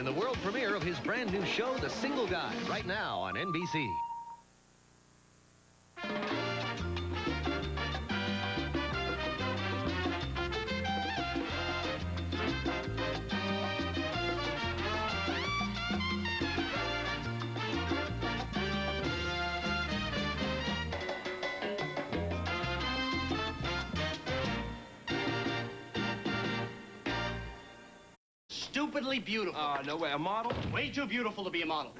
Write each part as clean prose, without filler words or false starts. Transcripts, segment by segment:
And the world premiere of his brand new show, The Single Guy, right now on NBC. Stupidly beautiful. No way, a model? Way too beautiful to be a model.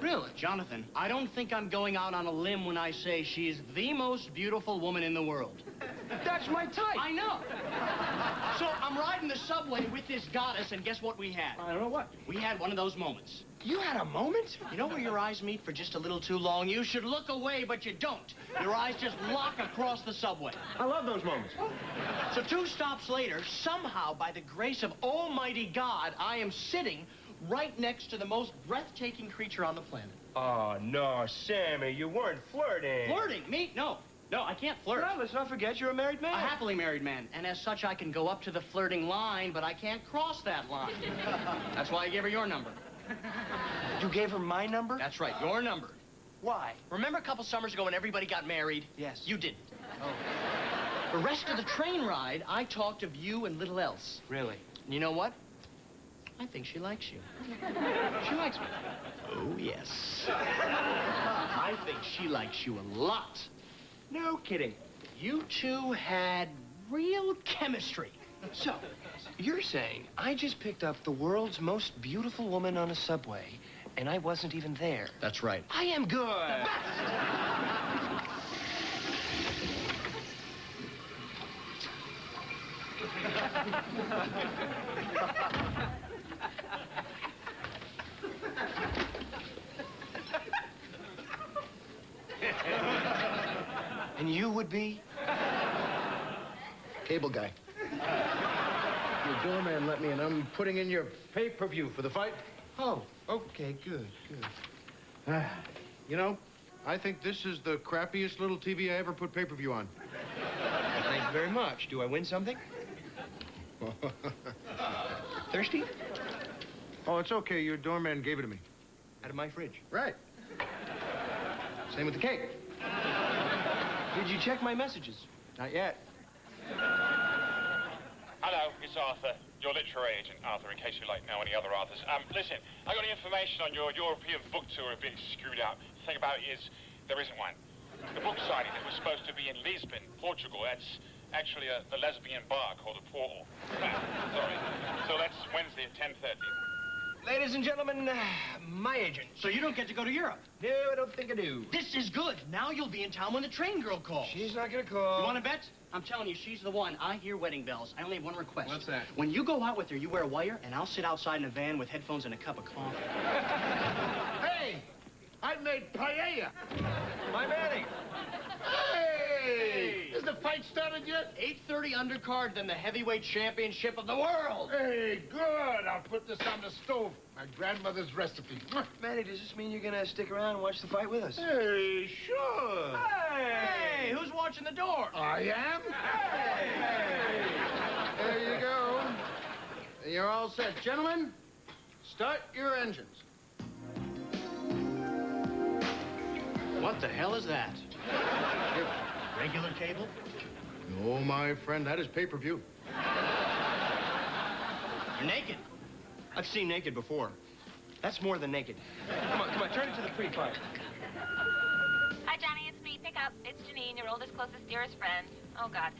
Really? Jonathan, I don't think I'm going out on a limb when I say she's the most beautiful woman in the world. That's my type. I know. So I'm riding the subway with this goddess, and guess what we had? I don't know what. We had one of those moments. You had a moment? You know where your eyes meet for just a little too long? You should look away, but you don't. Your eyes just lock across the subway. I love those moments. So 2 stops later, somehow, by the grace of Almighty God, I am sitting right next to the most breathtaking creature on the planet. Oh, no, Sammy, you weren't flirting. Flirting? Me? No. No, I can't flirt. Well, let's not forget you're a married man. A happily married man. And as such, I can go up to the flirting line, but I can't cross that line. That's why I gave her your number. You gave her my number? That's right, your number. Why? Remember a couple summers ago when everybody got married? Yes. You didn't. Oh. The rest of the train ride, I talked of you and little else. Really? And you know what? I think she likes you. She likes me. Oh, yes. I think she likes you a lot. No kidding. You two had real chemistry. So, you're saying I just picked up the world's most beautiful woman on a subway, and I wasn't even there. That's right. I am good. The best. And you would be? Cable guy. Your doorman let me, and I'm putting in your pay-per-view for the fight. Oh, okay, good, good. You know, I think this is the crappiest little TV I ever put pay-per-view on. Thank you very much. Do I win something? Thirsty? Oh, it's okay. Your doorman gave it to me. Out of my fridge. Right. Same with the cake. Did you check my messages? Not yet. Hello, it's Arthur, your literary agent, Arthur, in case you like know any other Arthurs. Listen, I got the information on your European book tour a bit screwed up. The thing about it is, there isn't one. The book signing that was supposed to be in Lisbon, Portugal, that's actually a lesbian bar called a Portal. Sorry. So that's Wednesday at 10:30. Ladies and gentlemen, my agent. So you don't get to go to Europe? No, I don't think I do. This is good. Now you'll be in town when the train girl calls. She's not gonna call. You want to bet? I'm telling you, she's the one. I hear wedding bells. I only have one request. What's that? When you go out with her, you wear a wire, and I'll sit outside in a van with headphones and a cup of coffee. Hey! I made paella! My Manny. Hey! Is the fight started yet? 8:30 undercard, then the heavyweight championship of the world. Hey, good. I'll put this on the stove. My grandmother's recipe. Manny, does this mean you're gonna stick around and watch the fight with us? Hey, sure. Hey, who's watching the door? I am? Hey! There you go. You're all set. Gentlemen, start your engines. What the hell is that? Regular cable? No, my friend, that is pay-per-view. You're naked. I've seen naked before. That's more than naked. Come on, turn it to the pretty part. Hi, Johnny, it's me. Pick up. It's Janeane, your oldest, closest, dearest friend. Oh, God.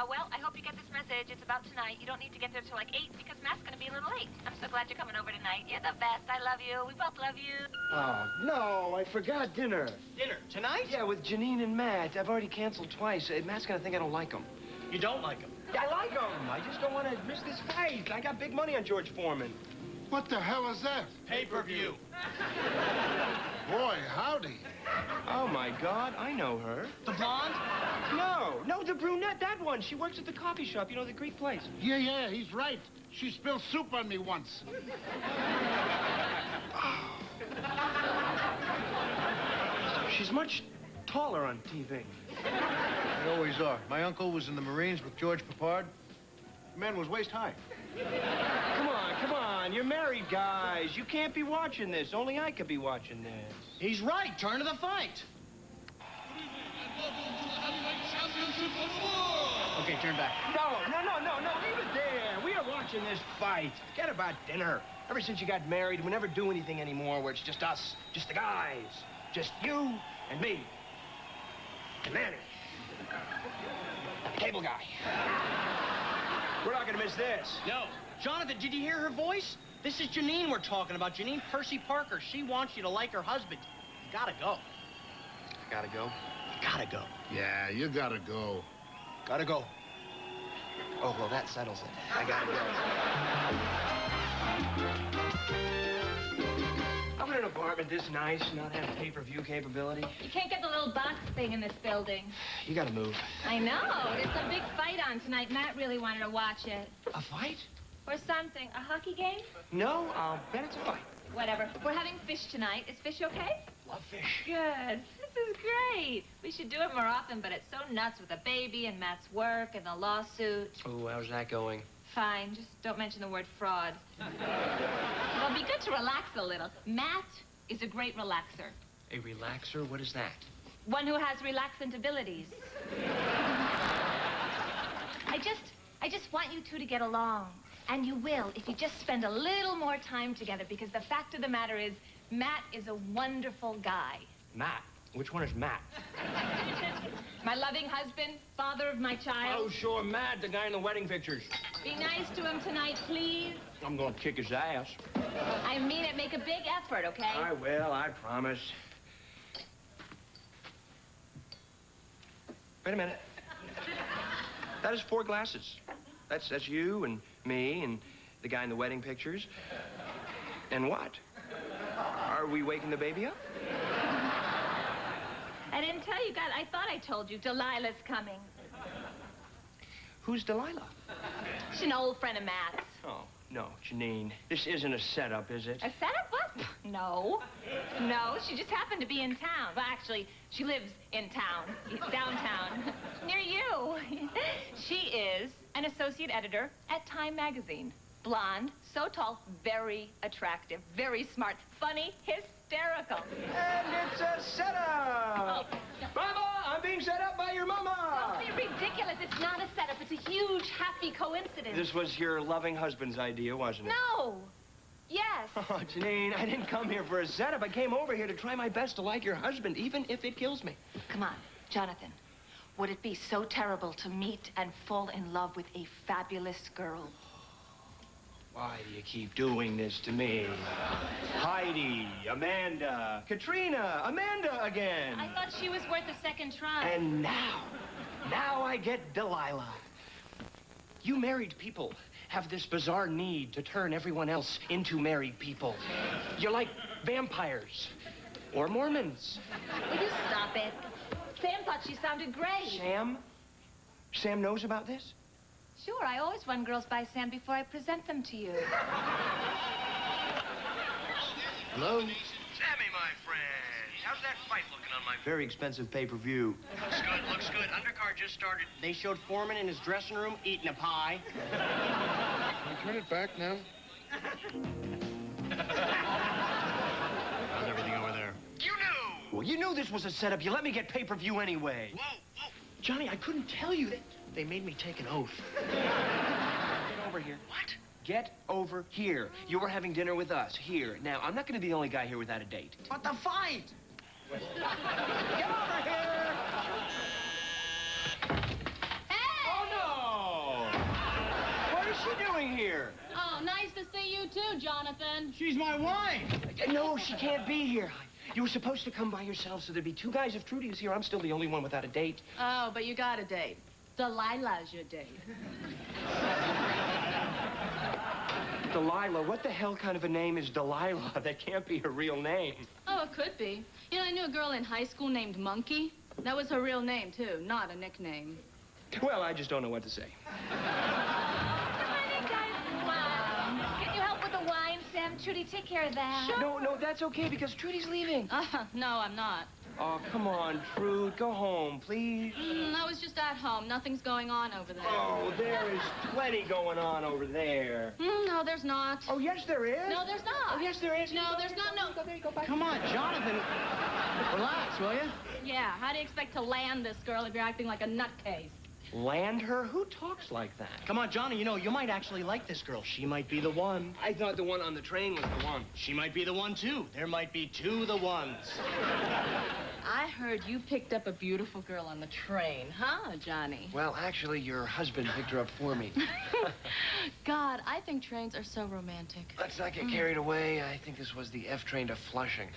Well, I hope you get this message. It's about tonight. You don't need to get there till like 8 because Matt's going to be a little late. I'm so glad you're coming over tonight. You're the best. I love you. We both love you. Oh, no, I forgot dinner. Dinner? Tonight? Yeah, with Janeane and Matt. I've already canceled twice. Matt's gonna think I don't like him. You don't like him? I like him. I just don't want to miss this fight. I got big money on George Foreman. What the hell is that? Pay-per-view. Boy, howdy. Oh, my God, I know her. The blonde? No, the brunette, that one. She works at the coffee shop, you know, the Greek place. Yeah, he's right. She spilled soup on me once. She's much taller on TV. They always are. My uncle was in the Marines with George Peppard. The man was waist high. Come on. on, you're married guys. You can't be watching this. Only I could be watching this. He's right. Turn to the fight. Okay, turn back. No, leave it there. We are watching this fight. Forget about dinner. Ever since you got married, we never do anything anymore where it's just us, just the guys. Just you and me. And Manny. The cable guy. We're not gonna miss this. No. Jonathan, did you hear her voice? This is Janeane we're talking about. Janeane Percy-Parker. She wants you to like her husband. You gotta go. Gotta go. You gotta go. Yeah, you gotta go. Gotta go. Oh, well, that settles it. I gotta go. I'm in an apartment this nice, not have pay-per-view capability. You can't get the little box thing in this building. You gotta move. I know. There's a big fight on tonight. Matt really wanted to watch it. A fight? Or something. A hockey game? No, I'll bet it's a fight. Whatever. We're having fish tonight. Is fish okay? Love fish. Good. This is great. We should do it more often, but it's so nuts with the baby and Matt's work and the lawsuit. Oh, how's that going? Fine. Just don't mention the word fraud. It'll be good to relax a little. Matt is a great relaxer. A relaxer? What is that? One who has relaxant abilities. I just want you two to get along. And you will if you just spend a little more time together, because the fact of the matter is, Matt is a wonderful guy. Matt? Which one is Matt? My loving husband, father of my child. Oh, sure, Matt, the guy in the wedding pictures. Be nice to him tonight, please. I'm gonna kick his ass. I mean it. Make a big effort, okay? I will, I promise. Wait a minute. That is 4 glasses. That's you and me and the guy in the wedding pictures. And what? Are we waking the baby up? I didn't tell you, God. I thought I told you. Delilah's coming. Who's Delilah? She's an old friend of Matt's. Oh, no, Janeane. This isn't a setup, is it? A setup? What? No. No, she just happened to be in town. Well, actually, she lives in town, downtown, near you. She is an associate editor at Time magazine. Blonde, so tall, very attractive, very smart, funny, hysterical. And it's a setup! Oh. Mama, I'm being set up by your mama! Don't be ridiculous. It's not a setup. It's a huge, happy coincidence. This was your loving husband's idea, wasn't it? No. Yes. Oh, Janeane, I didn't come here for a setup. I came over here to try my best to like your husband, even if it kills me. Come on, Jonathan. Would it be so terrible to meet and fall in love with a fabulous girl? Why do you keep doing this to me? Heidi, Amanda, Katrina, Amanda again. I thought she was worth a second try. And now I get Delilah. You married people have this bizarre need to turn everyone else into married people. You're like vampires or Mormons. Will you stop it? Sam thought she sounded great. Sam? Sam knows about this? Sure, I always run girls by Sam before I present them to you. Hello? Sammy, my friend. How's that fight looking on my very expensive pay-per-view? Looks good, looks good. Undercard just started. They showed Foreman in his dressing room eating a pie. Can I turn it back now? How's everything over there? You knew! Well, you knew this was a setup. You let me get pay-per-view anyway. Whoa, whoa. Johnny, I couldn't tell you that. They made me take an oath. Get over here. What? Get over here. You were having dinner with us, here. Now, I'm not going to be the only guy here without a date. But the fight! Get over here! Hey! Oh, no! What is she doing here? Oh, nice to see you too, Jonathan. She's my wife! No, she can't be here. You were supposed to come by yourself, so there'd be 2 guys. If Trudy was here, I'm still the only one without a date. Oh, but you got a date. Delilah's your date. Delilah? What the hell kind of a name is Delilah? That can't be her real name. Oh, it could be. You know, I knew a girl in high school named Monkey. That was her real name, too, not a nickname. Well, I just don't know what to say. Honey, guys, wow. Can you help with the wine, Sam? Trudy, take care of that. No, that's okay, because Trudy's leaving. No, I'm not. Oh, come on, Trude. Go home, please. I was just at home. Nothing's going on over there. Oh, there is plenty going on over there. No, there's not. Oh, yes, there is. No, there's not. Oh, yes, there is. No, there's not. No. Come on, Jonathan. Relax, will you? Yeah, how do you expect to land this girl if you're acting like a nutcase? Land her? Who talks like that? Come on, Johnny, you know, you might actually like this girl. She might be the one. I thought the one on the train was the one. She might be the one, too. There might be two the ones. I heard you picked up a beautiful girl on the train, huh, Johnny? Well, actually, your husband picked her up for me. God, I think trains are so romantic. Let's not get carried away. I think this was the F train to Flushing.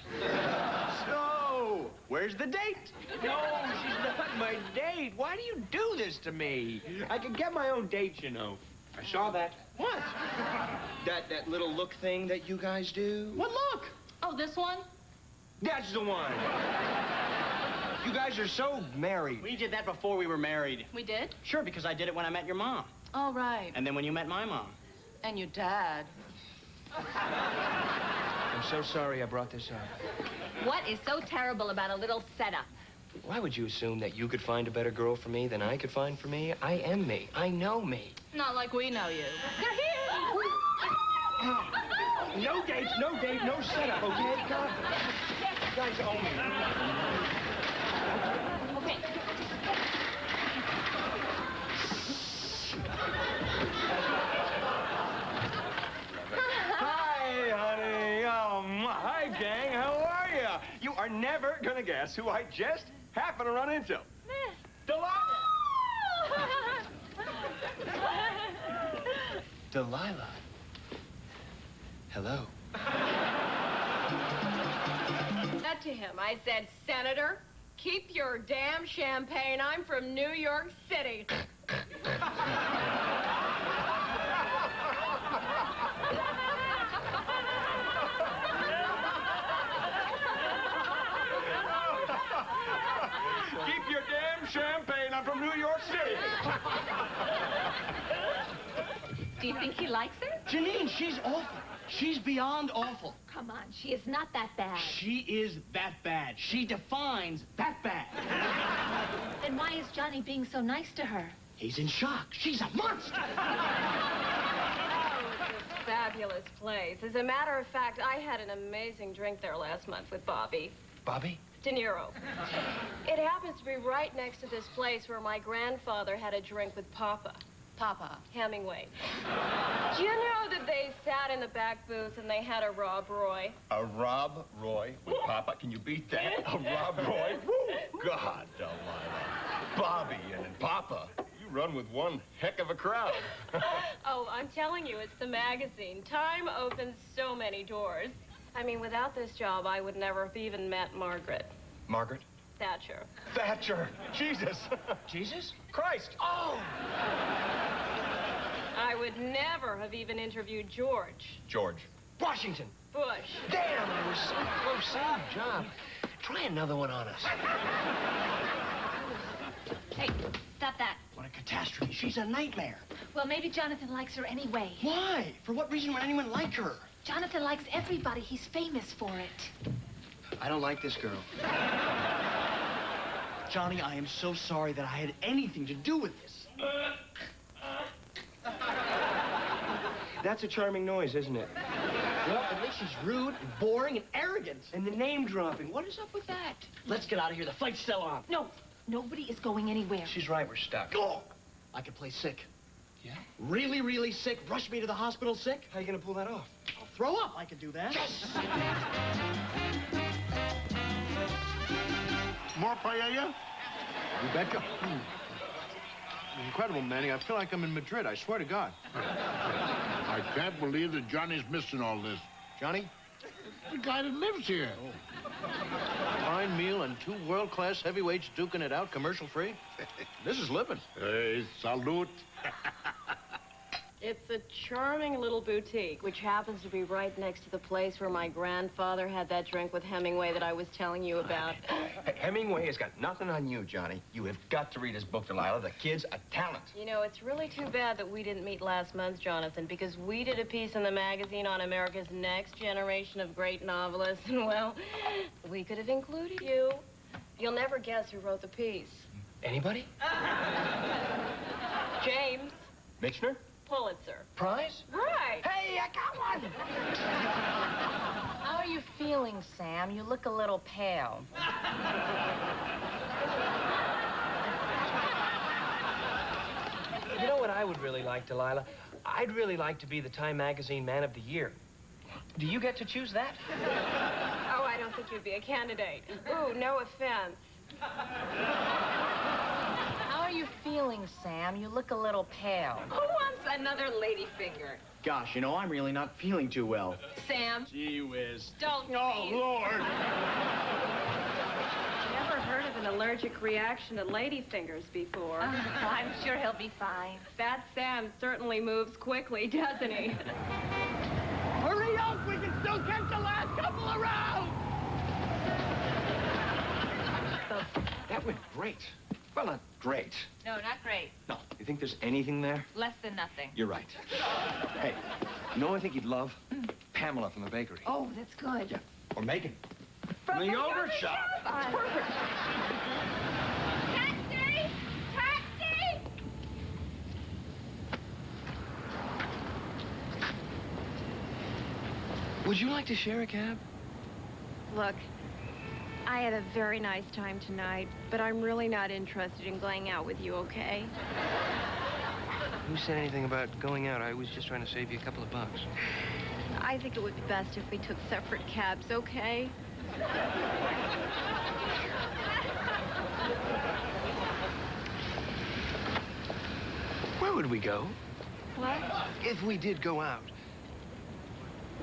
So, where's the date? No, she's not my date. Why do you do this to me? I can get my own date, you know. I saw that. What? That little look thing that you guys do. What look? Oh, this one? That's the one. You guys are so married. We did that before we were married. We did? Sure, because I did it when I met your mom. Oh, right. And then when you met my mom. And your dad. I'm so sorry I brought this up. What is so terrible about a little setup? Why would you assume that you could find a better girl for me than I could find for me? I am me. I know me. Not like we know you. They're here! No dates, no date, no setup, okay? Come on. You guys owe me. Okay. Hi, honey. Hi, gang. How are you? You are never gonna guess who I just happened to run into. Delilah. Delilah. Hello. Said to him, I said, Senator, keep your damn champagne. I'm from New York City. Keep your damn champagne. I'm from New York City. Do you think he likes her? Janeane, she's awful. She's beyond awful. Come on, she is not that bad. She is that bad. She defines that bad. Then why is Johnny being so nice to her? He's in shock. She's a monster. Fabulous place. As a matter of fact, I had an amazing drink there last month with Bobby. Bobby? De Niro. It happens to be right next to this place where my grandfather had a drink with Papa. Papa. Hemingway. Do you know that they sat in the back booth and they had a Rob Roy? A Rob Roy with Papa. Can you beat that? A Rob Roy? Woo! God, Delilah. Bobby and Papa. You run with one heck of a crowd. Oh, I'm telling you, it's the magazine. Time opens so many doors. I mean, without this job, I would never have even met Margaret Margaret? Thatcher. Thatcher. Jesus. Jesus? Christ. Oh! I would never have even interviewed George George. Washington. Bush. Damn, I was so close. Same job. Try another one on us. Hey, stop that. What a catastrophe. She's a nightmare. Well, maybe Jonathan likes her anyway. Why? For what reason would anyone like her? Jonathan likes everybody. He's famous for it. I don't like this girl. Johnny, I am so sorry that I had anything to do with this. That's a charming noise, isn't it? Well, at least she's rude and boring and arrogant. And the name dropping. What is up with that? Let's get out of here. The fight's still on. No, nobody is going anywhere. She's right, we're stuck. Oh, I could play sick. Yeah? Really, really sick. Rush me to the hospital sick. How are you gonna pull that off? I'll throw up. I could do that. Yes! More paella? You betcha. Incredible, Manny. I feel like I'm in Madrid. I swear to God. I can't believe that Johnny's missing all this. Johnny? The guy that lives here. Fine meal and two world-class heavyweights duking it out commercial-free. This is living. Hey, salute. It's a charming little boutique, which happens to be right next to the place where my grandfather had that drink with Hemingway that I was telling you about. Hemingway has got nothing on you, Johnny. You have got to read his book, Delilah. The kid's a talent. You know, it's really too bad that we didn't meet last month, Jonathan, because we did a piece in the magazine on America's next generation of great novelists, and, well, we could have included you. You'll never guess who wrote the piece. Anybody? James Michener? Pulitzer. Prize? Right. Hey, I got one! How are you feeling, Sam? You look a little pale. You know what I would really like, Delilah? I'd really like to be the Time Magazine Man of the Year. Do you get to choose that? Oh, I don't think you'd be a candidate. Ooh, no offense. How are you feeling, Sam? You look a little pale. Who wants another ladyfinger? Gosh, you know, I'm really not feeling too well. Sam, Gee whiz. don't Oh, tease. Lord. Never heard of an allergic reaction to ladyfingers before. I'm sure he'll be fine. That Sam certainly moves quickly, doesn't he? Hurry up! We can still catch the last couple of rounds! That went great. Well, not great. No, not great. No. You think there's anything there? Less than nothing. You're right. Hey, you know what I think you'd love? Pamela from the bakery. Oh, that's good. Yeah. Or Megan. From the yogurt shop. Perfect. Taxi! Taxi! Would you like to share a cab? Look, I had a very nice time tonight, but I'm really not interested in going out with you, okay? Who said anything about going out? I was just trying to save you a couple of bucks. I think it would be best if we took separate cabs, okay? Where would we go? What? If we did go out,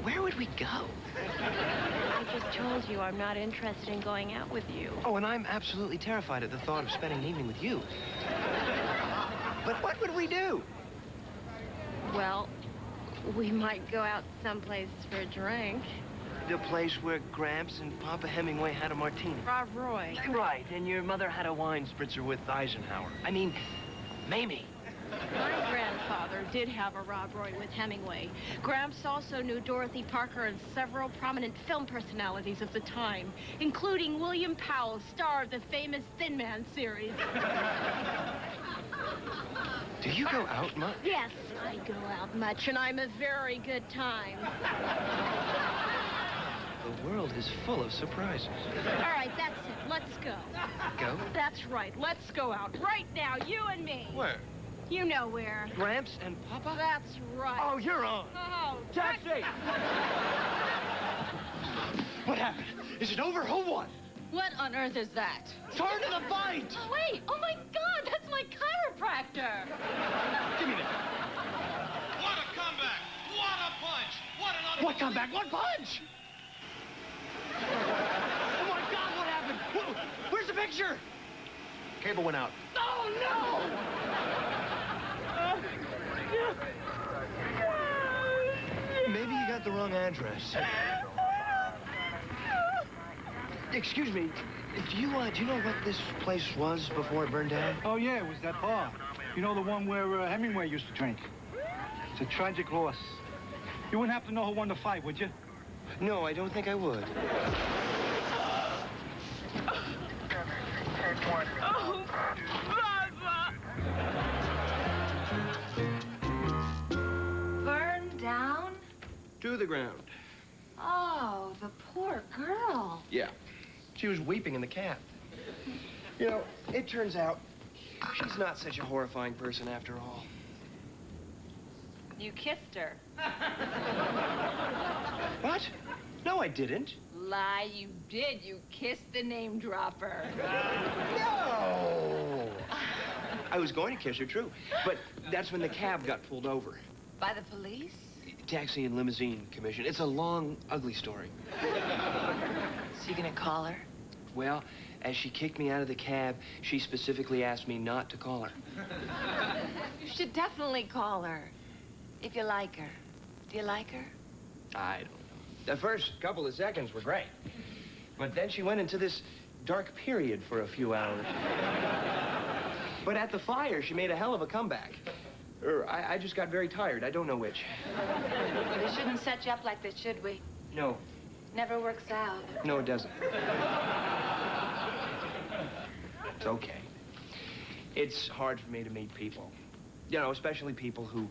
where would we go? I just told you I'm not interested in going out with you. Oh, and I'm absolutely terrified at the thought of spending an evening with you. But what would we do? Well, we might go out someplace for a drink. The place where Gramps and Papa Hemingway had a martini. Rob Roy. Right, and your mother had a wine spritzer with Eisenhower. I mean, Mamie. My grandfather did have a Rob Roy with Hemingway. Gramps also knew Dorothy Parker and several prominent film personalities of the time, including William Powell, star of the famous Thin Man series. Do you go out much? Yes, I go out much, and I'm a very good time. The world is full of surprises. All right, that's it. Let's go. Go? That's right. Let's go out right now, you and me. Where? You know where. Gramps and Papa? That's right. Oh, you're on. Oh, Taxi! What happened? Is it over? Who won? What on earth is that? Turn to the fight! Oh, wait! Oh, my God! That's my chiropractor! Give me that. What a comeback! What a punch! What an What comeback? What punch? Oh, my God, what happened? Where's the picture? Cable went out. Oh, no! Maybe you got the wrong address. Excuse me, do you know what this place was before it burned down? Oh, yeah, it was that bar. You know, the one where Hemingway used to drink. It's a tragic loss. You wouldn't have to know who won the fight, would you? No, I don't think I would. Oh, Baba! Burned down? To the ground. Oh, the poor girl. Yeah. She was weeping in the cab. You know, it turns out she's not such a horrifying person after all. You kissed her. What? No, I didn't. Lie, you did. You kissed the name dropper. No! I was going to kiss her, true. But that's when the cab got pulled over. By the police? Taxi and limousine commission. It's a long, ugly story. So you gonna call her? Well, as she kicked me out of the cab, she specifically asked me not to call her. You should definitely call her. If you like her. Do you like her? I don't know. The first couple of seconds were great. But then she went into this dark period for a few hours. But at the fire, she made a hell of a comeback. I just got very tired. I don't know which. We shouldn't set you up like this, should we? No. Never works out. No, it doesn't. It's okay. It's hard for me to meet people. You know, especially people who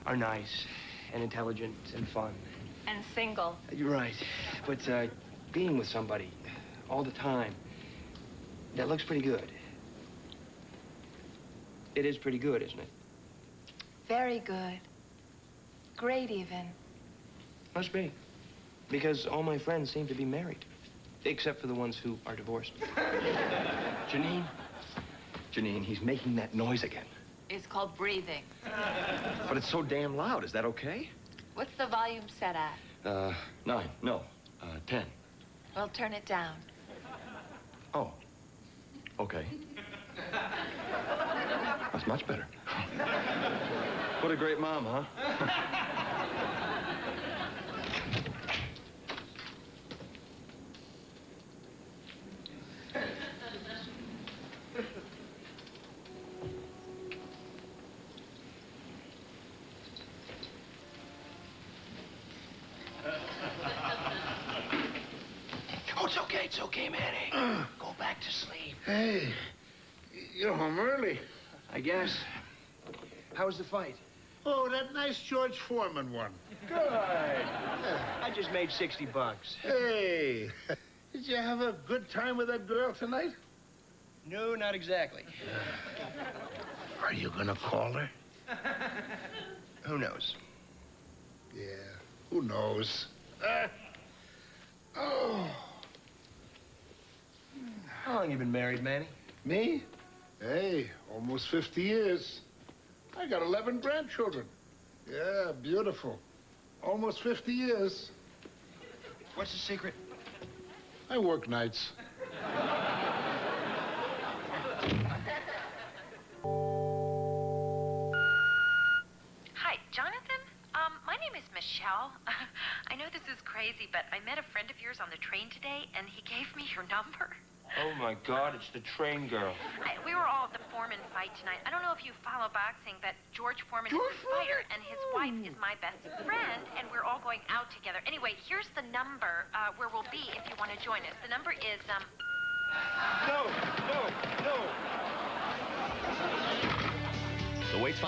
are nice and intelligent and fun. And single. You're right. But being with somebody all the time, that looks pretty good. It is pretty good, isn't it? Very good. Great, even. Must be. Because all my friends seem to be married. Except for the ones who are divorced. Janeane? Janeane, he's making that noise again. It's called breathing. But it's so damn loud. Is that okay? What's the volume set at? 9. No, 10. Well, turn it down. Oh. Okay. That's much better. What a great mom, huh? Oh, it's okay, Manny. Go back to sleep. Hey, you're home early. I guess. How was the fight? Oh, that nice George Foreman one. Good. I just made $60. Hey, did you have a good time with that girl tonight? No, not exactly. Are you gonna call her? Who knows? Yeah, who knows? Oh. How long you been married, Manny? Me? Hey, almost 50 years. I got 11 grandchildren. Yeah, beautiful. Almost 50 years. What's the secret? I work nights. Hi, Jonathan. My name is Michelle. I know this is crazy, but I met a friend of yours on the train today, and he gave me your number. Oh, my God, it's the train girl. We were all at the Foreman fight tonight. I don't know if you follow boxing, but George Foreman is a fighter, and his wife is my best friend, and we're all going out together. Anyway, here's the number where we'll be if you want to join us. The number is, No. The wait's